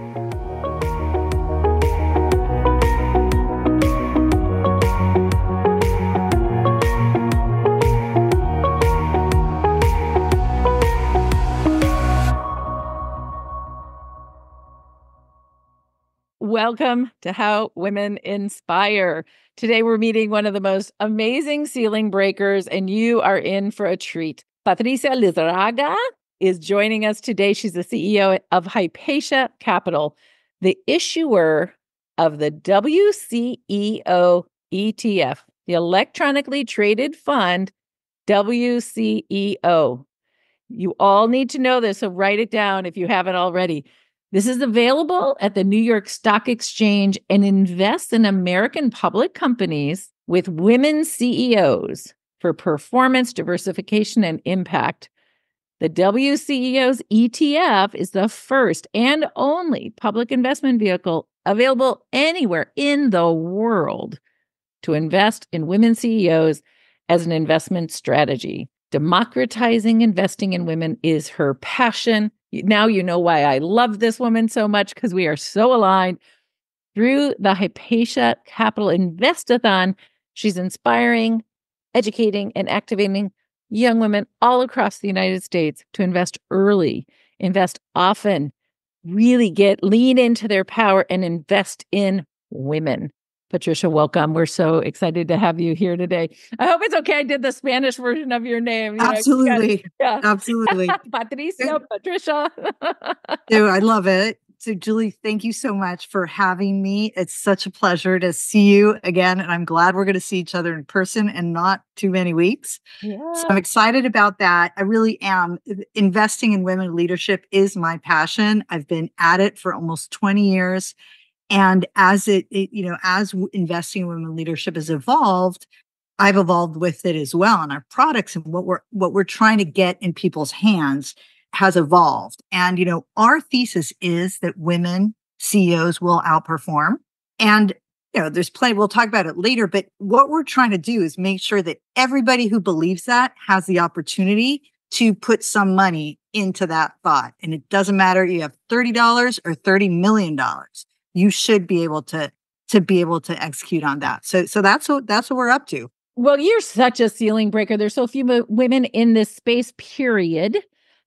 Welcome to How Women Inspire. Today, we're meeting one of the most amazing ceiling breakers, and you are in for a treat. Patricia Lizarraga is joining us today. She's the CEO of Hypatia Capital, the issuer of the WCEO ETF, the electronically traded fund, WCEO. You all need to know this, so write it down if you haven't already. This is available at the New York Stock Exchange and invests in American public companies with women CEOs for performance, diversification, and impact. The WCEO's ETF is the first and only public investment vehicle available anywhere in the world to invest in women CEOs as an investment strategy. Democratizing investing in women is her passion. Now you know why I love this woman so much, because we are so aligned. Through the Hypatia Capital Investathon, she's inspiring, educating, and activating young women all across the United States to invest early, invest often, really lean into their power and invest in women. Patricia, welcome. We're so excited to have you here today. I hope it's okay. I did the Spanish version of your name. Absolutely. Absolutely. Patricia. I love it. So, Julie, thank you so much for having me. It's such a pleasure to see you again. And I'm glad we're going to see each other in person and not too many weeks. Yeah. So I'm excited about that. I really am. Investing in women leadership is my passion. I've been at it for almost 20 years. And as as investing in women leadership has evolved, I've evolved with it as well. And our products and what we're trying to get in people's hands has evolved. And, our thesis is that women CEOs will outperform. And, there's plenty, we'll talk about it later, but what we're trying to do is make sure that everybody who believes that has the opportunity to put some money into that thought. And it doesn't matter, you have $30 or $30 million. You should be able to execute on that. So that's what we're up to. Well, you're such a ceiling breaker. There's so few women in this space, period.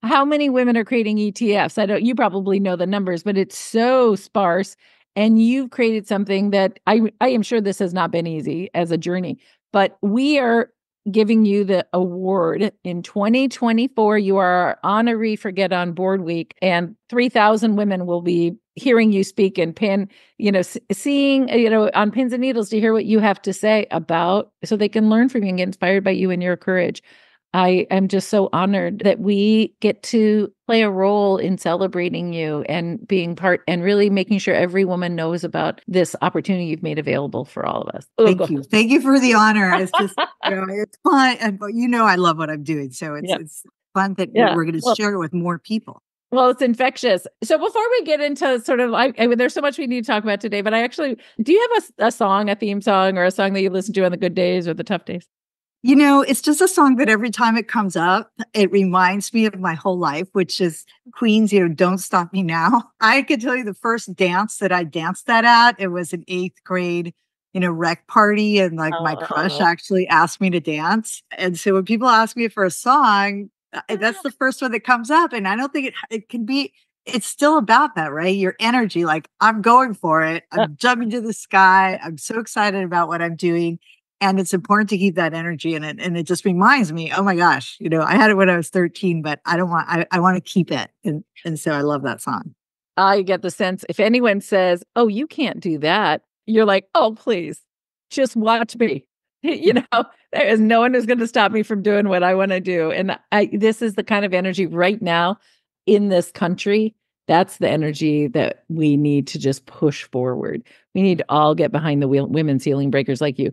How many women are creating ETFs? You probably know the numbers, but it's so sparse. And you've created something that I am sure this has not been easy as a journey, but we are giving you the award in 2024. You are our honoree for Get On Board Week, and 3,000 women will be hearing you speak and seeing, on pins and needles to hear what you have to say so they can learn from you and get inspired by you and your courage. I am just so honored that we get to play a role in celebrating you and being part and really making sure every woman knows about this opportunity you've made available for all of us. Thank you. Thank you for the honor. It's just, it's fun. And I love what I'm doing. So it's fun that we're going to share it with more people. Well, it's infectious. So before we get into sort of, there's so much we need to talk about today, but do you have a song, a theme song, or a song that you listen to on the good days or the tough days? It's just a song that every time it comes up, it reminds me of my whole life, which is Queen's, Don't Stop Me Now. I could tell you the first dance that I danced that at, it was an 8th grade, rec party. And my crush actually asked me to dance. And so when people ask me for a song, that's the first one that comes up. And I don't think it can be, it's still about that, right? Your energy, like I'm going for it. I'm jumping to the sky. I'm so excited about what I'm doing. And it's important to keep that energy in it. And it just reminds me, oh my gosh, I had it when I was 13, but I want to keep it. And so I love that song. I get the sense if anyone says, oh, you can't do that, you're like, oh, please, just watch me. There is no one who's going to stop me from doing what I want to do. And this is the kind of energy right now in this country. That's the energy that we need to just push forward. We need to all get behind the women ceiling breakers like you.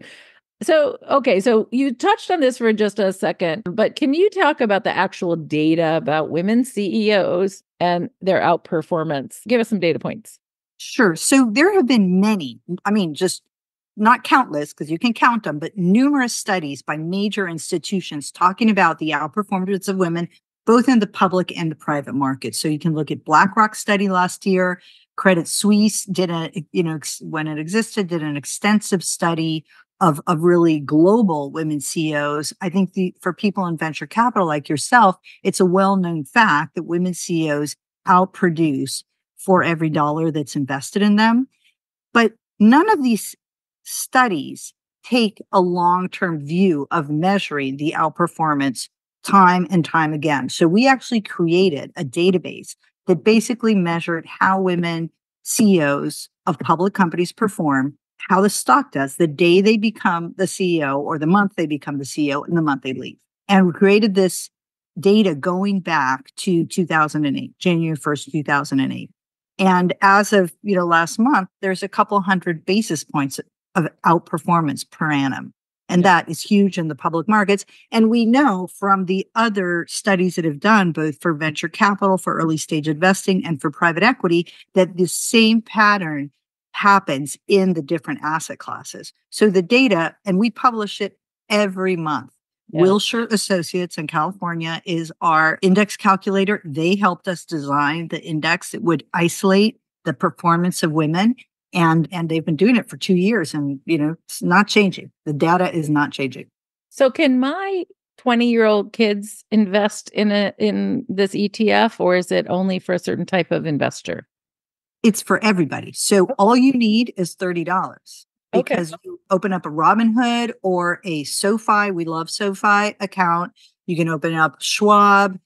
So you touched on this for just a second, but can you talk about the actual data about women CEOs and their outperformance? Give us some data points. Sure. So there have been many, just not countless, because you can count them, but numerous studies by major institutions talking about the outperformance of women, both in the public and the private market. So you can look at BlackRock's study last year, Credit Suisse did when it existed, did an extensive study of really global women CEOs. I think for people in venture capital like yourself, it's a well-known fact that women CEOs outproduce for every dollar that's invested in them. But none of these studies take a long-term view of measuring the outperformance time and time again. So we actually created a database that basically measured how women CEOs of public companies perform, how the stock does the day they become the CEO or the month they become the CEO and the month they leave. And we created this data going back to 2008, January 1st, 2008. And as of last month, there's a couple hundred basis points of outperformance per annum. And that is huge in the public markets. And we know from the other studies that have done, both for venture capital, for early stage investing, and for private equity, that the same pattern happens in the different asset classes. So the data, and we publish it every month. Yeah. Wilshire Associates in California is our index calculator. They helped us design the index that would isolate the performance of women. And they've been doing it for 2 years, and it's not changing. The data is not changing. So can my 20-year-old kids invest in this ETF, or is it only for a certain type of investor? It's for everybody. So all you need is $30 because you open up a Robinhood or a SoFi. We love SoFi account. You can open up Schwab,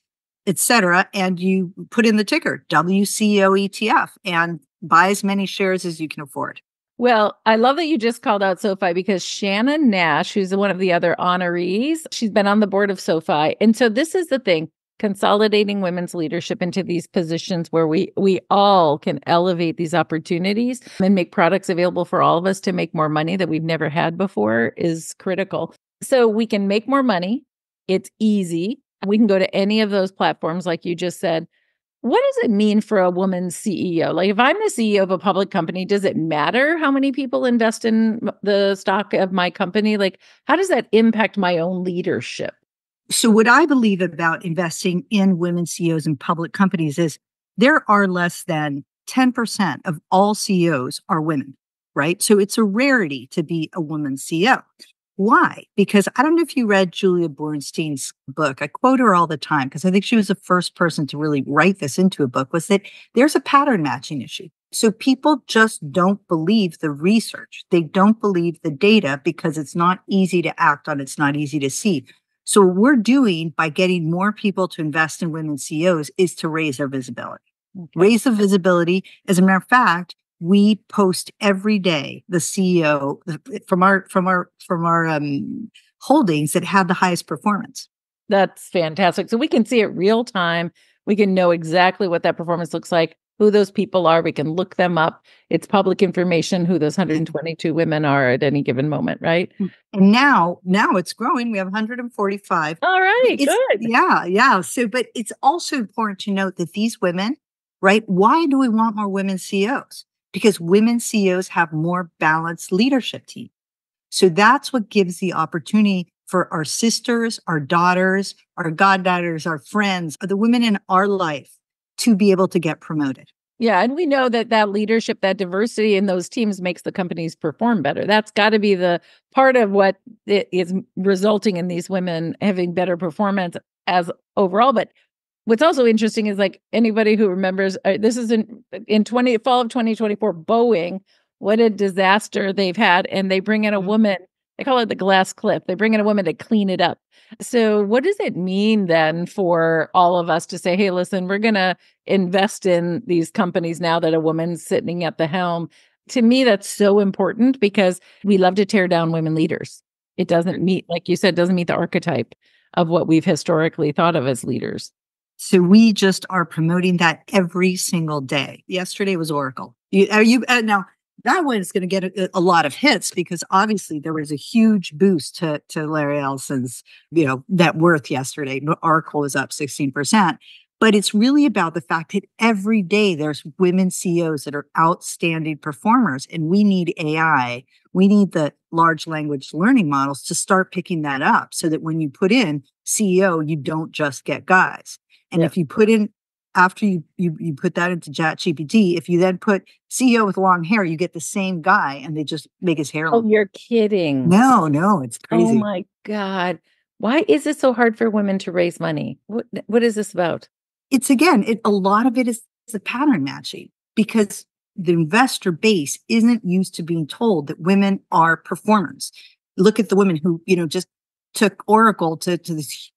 etc., and you put in the ticker WCO ETF and buy as many shares as you can afford. Well, I love that you just called out SoFi, because Shannon Nash, who's one of the other honorees, she's been on the board of SoFi. And so this is the thing, consolidating women's leadership into these positions where we all can elevate these opportunities and make products available for all of us to make more money that we've never had before is critical. So we can make more money. It's easy. We can go to any of those platforms, like you just said. What does it mean for a woman CEO? Like, if I'm the CEO of a public company, does it matter how many people invest in the stock of my company? Like, how does that impact my own leadership? So what I believe about investing in women CEOs in public companies is there are less than 10% of all CEOs are women, right? So it's a rarity to be a woman CEO. Why? Because I don't know if you read Julia Bornstein's book. I quote her all the time because I think she was the first person to really write this into a book, was that there's a pattern matching issue. So people just don't believe the research. They don't believe the data because it's not easy to act on. It's not easy to see. So what we're doing by getting more people to invest in women CEOs is to raise their visibility. Okay. Raise the visibility. As a matter of fact, we post every day the CEO from our holdings that have the highest performance. That's fantastic. So we can see it real time. We can know exactly what that performance looks like, who those people are. We can look them up. It's public information who those 122 women are at any given moment, right? And now it's growing. We have 145. All right, good. Yeah. So, but it's also important to note that these women, right? Why do we want more women CEOs? Because women CEOs have more balanced leadership team. So that's what gives the opportunity for our sisters, our daughters, our goddaughters, our friends, the women in our life to be able to get promoted. Yeah. And we know that leadership, that diversity in those teams makes the companies perform better. That's got to be the part of what is resulting in these women having better performance as overall. But what's also interesting is, like, anybody who remembers, this is in fall of 2024, Boeing, what a disaster they've had. And they bring in a woman, they call it the glass cliff. They bring in a woman to clean it up. So what does it mean then for all of us to say, hey, listen, we're going to invest in these companies now that a woman's sitting at the helm? To me, that's so important, because we love to tear down women leaders. It doesn't meet, like you said, doesn't meet the archetype of what we've historically thought of as leaders. So we just are promoting that every single day. Yesterday was Oracle. Now that one is going to get a lot of hits because obviously there was a huge boost to Larry Ellison's net worth yesterday. Oracle was up 16%. But it's really about the fact that every day there's women CEOs that are outstanding performers, and we need AI. We need the large language learning models to start picking that up so that when you put in CEO, you don't just get guys. And if you put in after you put that into ChatGPT, if you then put CEO with long hair, you get the same guy and they just make his hair Oh, long. you're kidding. No, it's Oh crazy. my God. Why is it so hard for women to raise money? What is this about? It's again, a lot of it is the pattern matching because the investor base isn't used to being told that women are performers. Look at the women who, just took Oracle to this,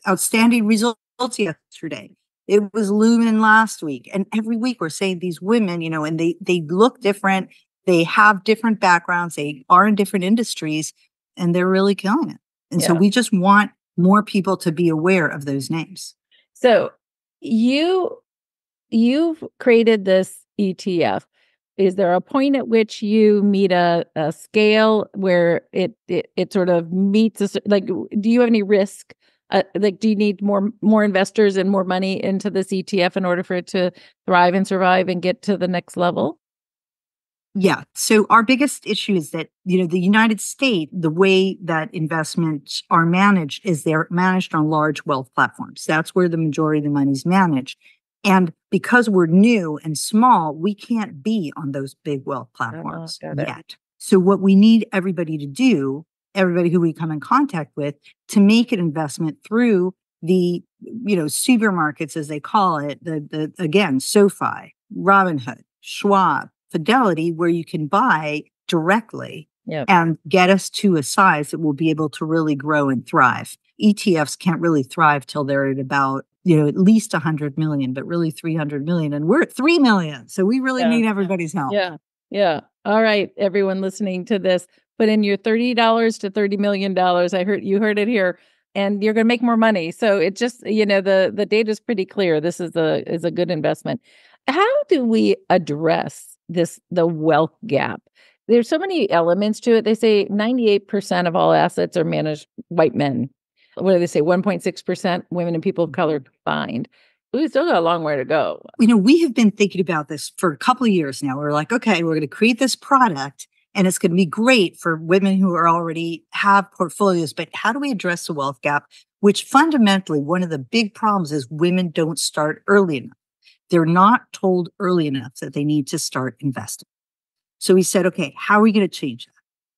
outstanding results yesterday. It was Lumen last week. And every week we're saying these women, and they look different. They have different backgrounds. They are in different industries and they're really killing it. And so Yeah. we just want more people to be aware of those names. So you've created this ETF. Is there a point at which you meet a scale where it sort of meets like, do you have any risk? Like, do you need more investors and more money into this ETF in order for it to thrive and survive and get to the next level? Yeah. So our biggest issue is that, the United States, the way that investments are managed is they're managed on large wealth platforms. That's where the majority of the money is managed. And because we're new and small, we can't be on those big wealth platforms yet. So what we need everybody to do, everybody who we come in contact with, to make an investment through the, supermarkets, as they call it, the again, SoFi, Robinhood, Schwab, Fidelity, where you can buy directly and get us to a size that will be able to really grow and thrive. ETFs can't really thrive till they're at about, at least 100 million, but really 300 million. And we're at 3 million. So we really need everybody's help. Yeah. All right, everyone listening to this, put in your $30 to $30 million. You heard it here. And you're going to make more money. So it just, the data is pretty clear. This is a good investment. How do we address the wealth gap? There's so many elements to it. They say 98% of all assets are managed white men. What do they say? 1.6% women and people of color combined. We still got a long way to go. We have been thinking about this for a couple of years now. We're like, okay, we're going to create this product and it's going to be great for women who are already have portfolios. But how do we address the wealth gap? Which fundamentally, one of the big problems is women don't start early enough. They're not told early enough that they need to start investing. So we said, okay, how are we going to change that?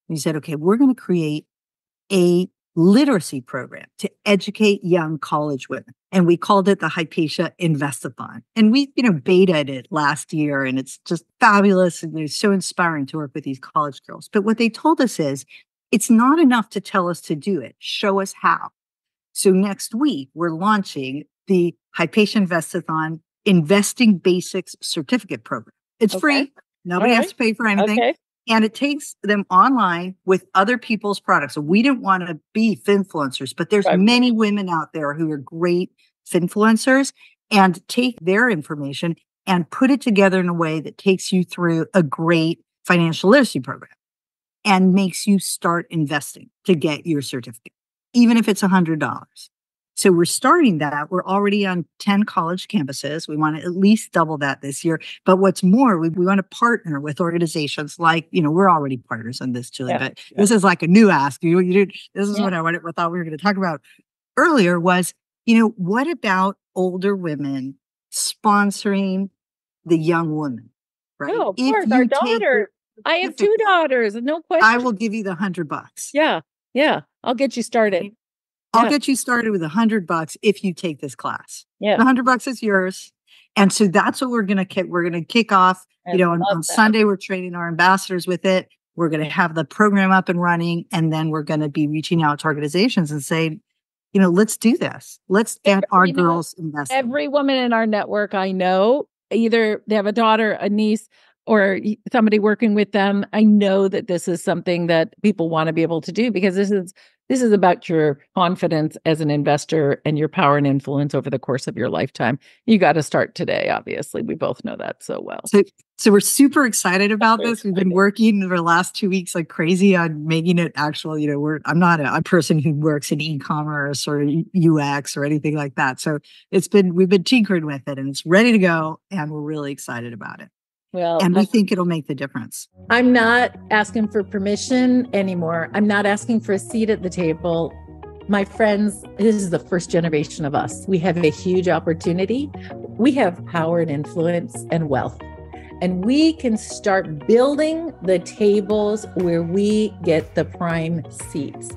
We said, okay, we're going to create a literacy program to educate young college women. And we called it the Hypatia Investathon. And we, betaed it last year and it's just fabulous. And it's so inspiring to work with these college girls. But what they told us is it's not enough to tell us to do it. Show us how. So next week, we're launching the Hypatia Investathon Investing Basics Certificate Program. It's free. Nobody has to pay for anything. And it takes them online with other people's products. So we didn't want to be finfluencers, but there's many women out there who are great finfluencers and take their information and put it together in a way that takes you through a great financial literacy program and makes you start investing to get your certificate, even if it's $100. So we're starting that. We're already on 10 college campuses. We want to at least double that this year. But what's more, we want to partner with organizations like, we're already partners on this, Julie, but this is like a new ask. This is what I thought we were going to talk about earlier was, what about older women sponsoring the young woman, right? Oh, of course, our daughter. I have 2 daughters, no question. I will give you the $100. Yeah. I'll get you started. I'll get you started with $100 if you take this class. Yeah. The $100 is yours. And so that's what we're going to kick off. On Sunday, we're training our ambassadors with it. We're going to have the program up and running. And then we're going to be reaching out to organizations and say, let's do this. Let's get our girls invested. Every woman in our network, I know, either they have a daughter, a niece, or somebody working with them. I know that this is something that people want to be able to do because this is about your confidence as an investor and your power and influence over the course of your lifetime. You got to start today, obviously. We both know that so well. So we're super excited about this. We've been working for the last 2 weeks like crazy on making it actual. I'm not a person who works in e-commerce or UX or anything like that. So we've been tinkering with it and it's ready to go. And we're really excited about it. And we think it'll make the difference. I'm not asking for permission anymore. I'm not asking for a seat at the table. My friends, this is the first generation of us. We have a huge opportunity. We have power and influence and wealth. And we can start building the tables where we get the prime seats.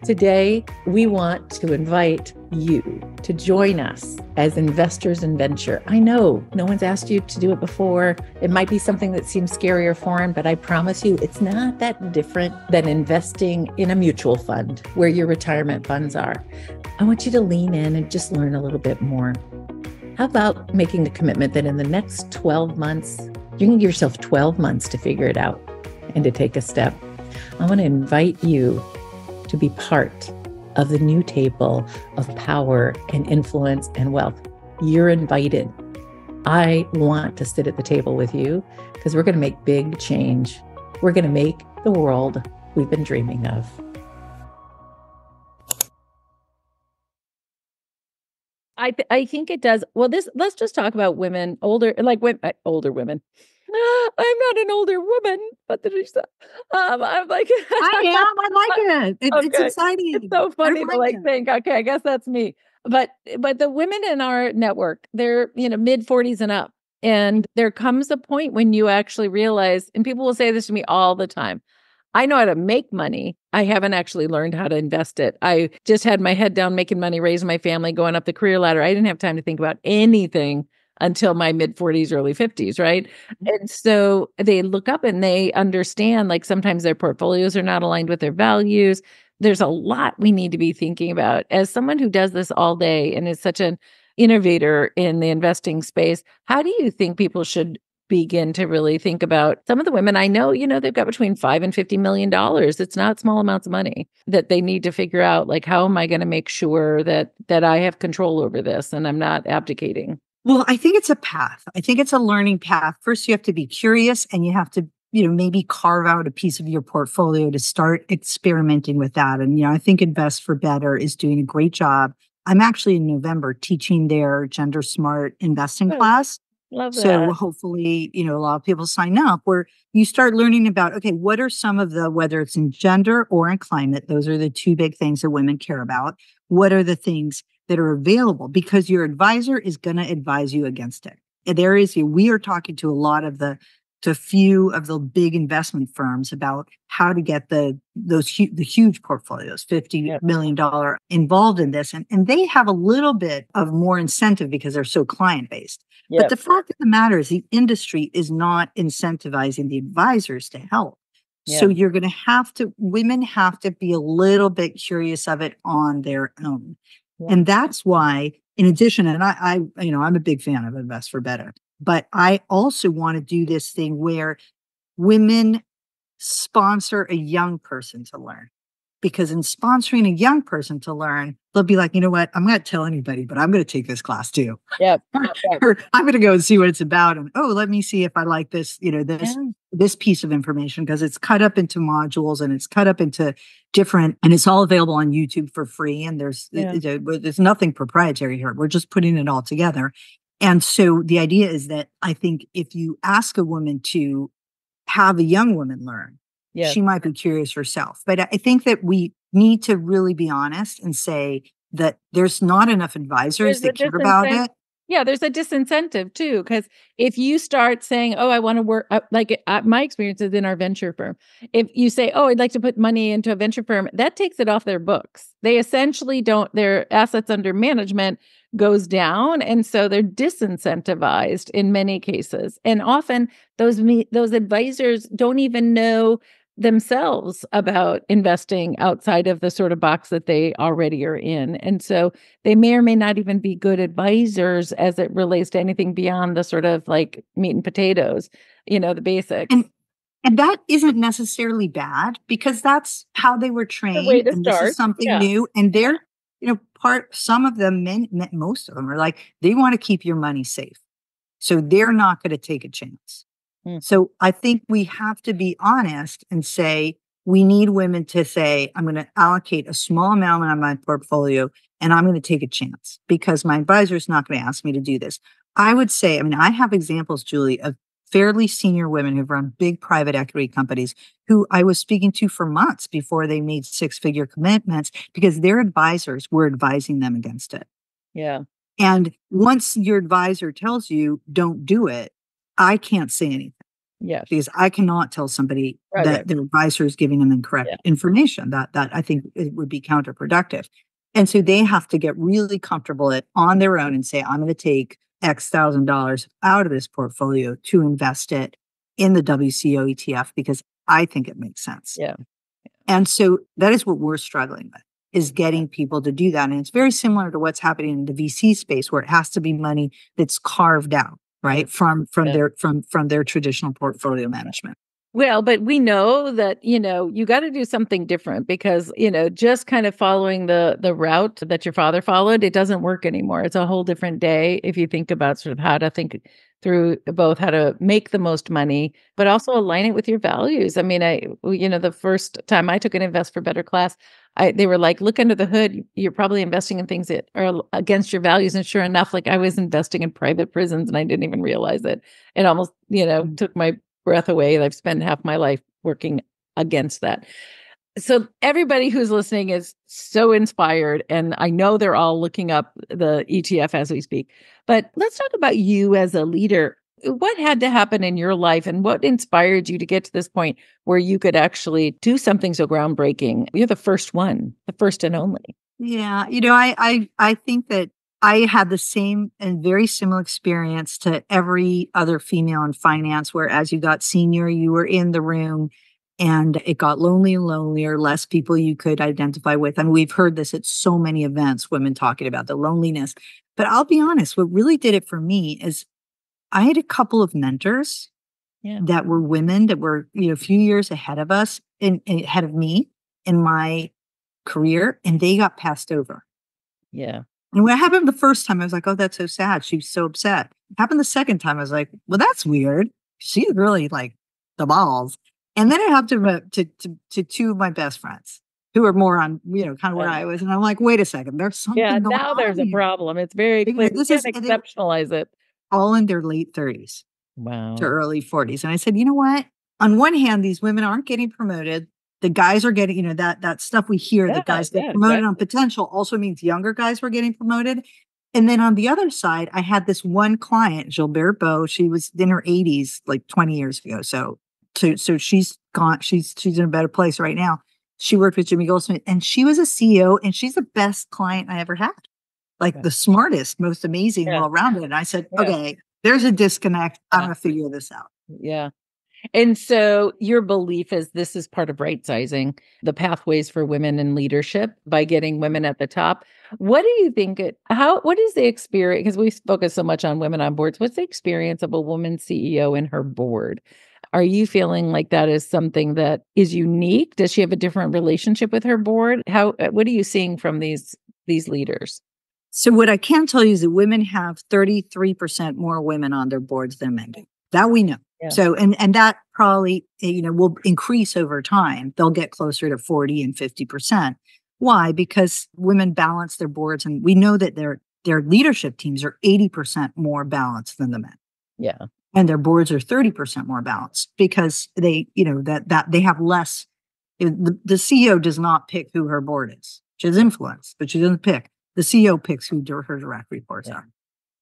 Today, we want to invite you to join us as investors in venture. I know no one's asked you to do it before. It might be something that seems scary or foreign, but I promise you it's not that different than investing in a mutual fund where your retirement funds are. I want you to lean in and just learn a little bit more. How about making a commitment that in the next 12 months, you can give yourself 12 months to figure it out and to take a step. I want to invite you to be part of the new table of power and influence and wealth. You're invited. I want to sit at the table with you because we're going to make big change. We're going to make the world we've been dreaming of. I think it does. Well, let's just talk about women, older women. I'm not an older woman, Patricia. I'm like, I am. I like it. It's okay. exciting. It's so funny to think, okay, I guess that's me. But the women in our network, they're, mid 40s and up. And there comes a point when you actually realize, and people will say this to me all the time, I know how to make money. I haven't actually learned how to invest it. I just had my head down making money, raising my family, going up the career ladder. I didn't have time to think about anything until my mid 40s, early 50s, right? And so they look up and they understand, like, sometimes their portfolios are not aligned with their values. There's a lot we need to be thinking about. As someone who does this all day and is such an innovator in the investing space, how do you think people should begin to really think about? Some of the women I know, they've got between $5 and $50 million. It's not small amounts of money that they need to figure out, like, how am I going to make sure that I have control over this and I'm not abdicating? Well, I think it's a path. I think it's a learning path. First, you have to be curious and you have to, maybe carve out a piece of your portfolio to start experimenting with that. And, I think Invest for Better is doing a great job. I'm actually in November teaching their gender smart investing class. Love that. So hopefully, a lot of people sign up where you start learning about, okay, what are some of the, whether it's in gender or in climate, those are the two big things that women care about. What are the things that are available? Because your advisor is going to advise you against it. We are talking to a lot of the few of the big investment firms about how to get the huge portfolios, $50 million involved in this. And they have a little bit of more incentive because they're so client-based. But the fact of the matter is the industry is not incentivizing the advisors to help. So you're going to women have to be a little bit curious of it on their own. And that's why, in addition, and I'm a big fan of Invest for Better, but I also want to do this thing where women sponsor a young person to learn. Because in sponsoring a young person to learn, they'll be like, you know what, I'm not telling anybody, but I'm going to take this class too. Or I'm going to go and see what it's about. And, let me see if I like this, this piece of information, because it's cut up into modules and it's cut up into different, and it's all available on YouTube for free. And there's nothing proprietary here. We're just putting it all together. And so the idea is that I think if you ask a woman to have a young woman learn, she might be curious herself. But I think that we need to really be honest and say that there's not enough advisors that care about it. Yeah, there's a disincentive too, because if you start saying, I want to work, my experience is in our venture firm. If you say, I'd like to put money into a venture firm, that takes it off their books. They essentially their assets under management goes down. And so they're disincentivized in many cases. And often those advisors don't even know themselves about investing outside of the sort of box that they already are in. And so they may or may not even be good advisors as it relates to anything beyond the sort of like meat and potatoes, the basics. And that isn't necessarily bad, because that's how they were trained. Way to and start. This is something new. And they're, some of them, most of them are like, they want to keep your money safe. So they're not going to take a chance. So I think we have to be honest and say, we need women to say, I'm going to allocate a small amount of my portfolio and I'm going to take a chance because my advisor is not going to ask me to do this. I would say, I have examples, Julie, of fairly senior women who've run big private equity companies who I was speaking to for months before they made six-figure commitments because their advisors were advising them against it. Yeah. And once your advisor tells you don't do it, I can't say anything Yes. because I cannot tell somebody that their advisor is giving them incorrect information. That I think it would be counterproductive. And so they have to get really comfortable on their own and say, I'm going to take X thousand dollars out of this portfolio to invest it in the WCO ETF because I think it makes sense. Yeah. And so that is what we're struggling with, is getting people to do that. And it's very similar to what's happening in the VC space, where it has to be money that's carved out, right, from their traditional portfolio management. Well, but we know that, you got to do something different because, just kind of following the route that your father followed, it doesn't work anymore. It's a whole different day if you think about sort of how to think through both how to make the most money, but also align it with your values. I mean, the first time I took an Invest for Better class, they were like, look under the hood. You're probably investing in things that are against your values. And sure enough, like I was investing in private prisons and I didn't even realize it. It almost, took my breath away. I've spent half my life working against that. So everybody who's listening is so inspired, and I know they're all looking up the ETF as we speak. But let's talk about you as a leader. What had to happen in your life and what inspired you to get to this point where you could actually do something so groundbreaking? You're the first one, the first and only. Yeah. I think that I had the same and very similar experience to every other female in finance, where as you got senior, you were in the room and it got lonely and lonelier, less people you could identify with. And we've heard this at so many events, women talking about the loneliness. But I'll be honest, what really did it for me is I had a couple of mentors that were women that were, a few years ahead of us and ahead of me in my career, and they got passed over. Yeah. And when it happened the first time, I was like, oh, that's so sad. She was so upset. It happened the second time. I was like, well, that's weird. She's really like the balls. And then it happened to two of my best friends who are more on, kind of where I was. And I'm like, wait a second, there's something going on. Now there's a problem. It's very clear. You can't exceptionalize it. All in their late 30s. Wow. To early 40s. And I said, you know what? On one hand, these women aren't getting promoted. The guys are getting, that stuff we hear, the guys get promoted on potential also means younger guys were getting promoted. And then on the other side, I had this one client, Gilbert Beau. She was in her 80s, like 20 years ago. So she's gone. She's in a better place right now. She worked with Jimmy Goldsmith and she was a CEO and she's the best client I ever had. Like the smartest, most amazing, well-rounded. And I said, okay, there's a disconnect. I'm going to figure this out. Yeah. And so your belief is this is part of right sizing the pathways for women in leadership by getting women at the top. What do you think what is the experience? Because we focus so much on women on boards. What's the experience of a woman CEO in her board? Are you feeling like that is something that is unique? Does she have a different relationship with her board? What are you seeing from these leaders? So what I can tell you is that women have 33% more women on their boards than men do. That we know. Yeah. So, and that probably, will increase over time. They'll get closer to 40 and 50%. Why? Because women balance their boards, and we know that their leadership teams are 80% more balanced than the men. Yeah. And their boards are 30% more balanced because they, that they have less. The CEO does not pick who her board is. She has influence, but she doesn't pick. The CEO picks who her direct reports are,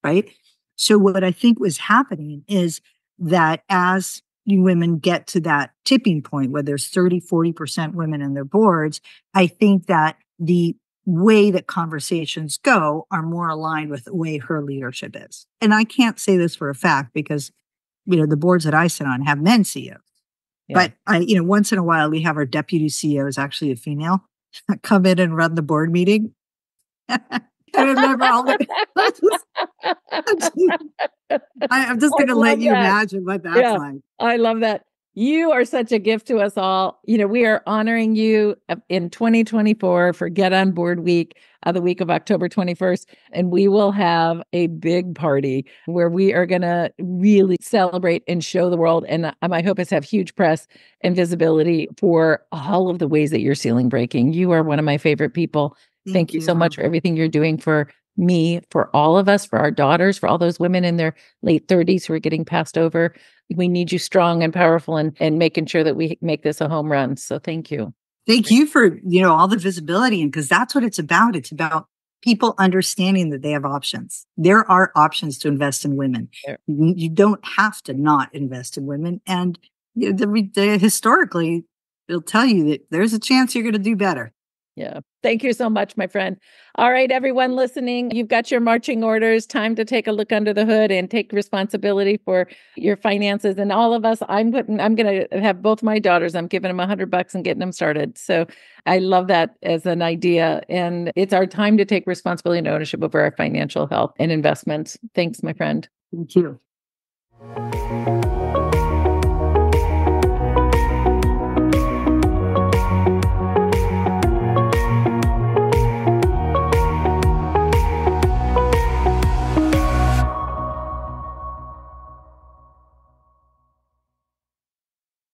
right? So what I think was happening is that as you women get to that tipping point where there's 30, 40% women in their boards, I think that the way that conversations go are more aligned with the way her leadership is. And I can't say this for a fact because, the boards that I sit on have men CEOs. Yeah. But once in a while we have our deputy CEO is actually a female come in and run the board meeting. I remember all the. I'm just going to let you imagine what that's like. I love that. You are such a gift to us all. We are honoring you in 2024 for Get On Board Week, the week of October 21st. And we will have a big party where we are going to really celebrate and show the world. And my hope is to have huge press and visibility for all of the ways that you're ceiling breaking. You are one of my favorite people. Thank you so much for everything you're doing for me, for all of us, for our daughters, for all those women in their late 30s who are getting passed over. We need you strong and powerful and making sure that we make this a home run. So thank you. Thank you for, all the visibility, and because that's what it's about. It's about people understanding that they have options. There are options to invest in women. You don't have to not invest in women. And historically, it'll tell you that there's a chance you're going to do better. Yeah. Thank you so much, my friend. All right, everyone listening, you've got your marching orders. Time to take a look under the hood and take responsibility for your finances. And all of us, I'm going to have both my daughters. I'm giving them $100 and getting them started. So I love that as an idea. And it's our time to take responsibility and ownership over our financial health and investments. Thanks, my friend. Thank you.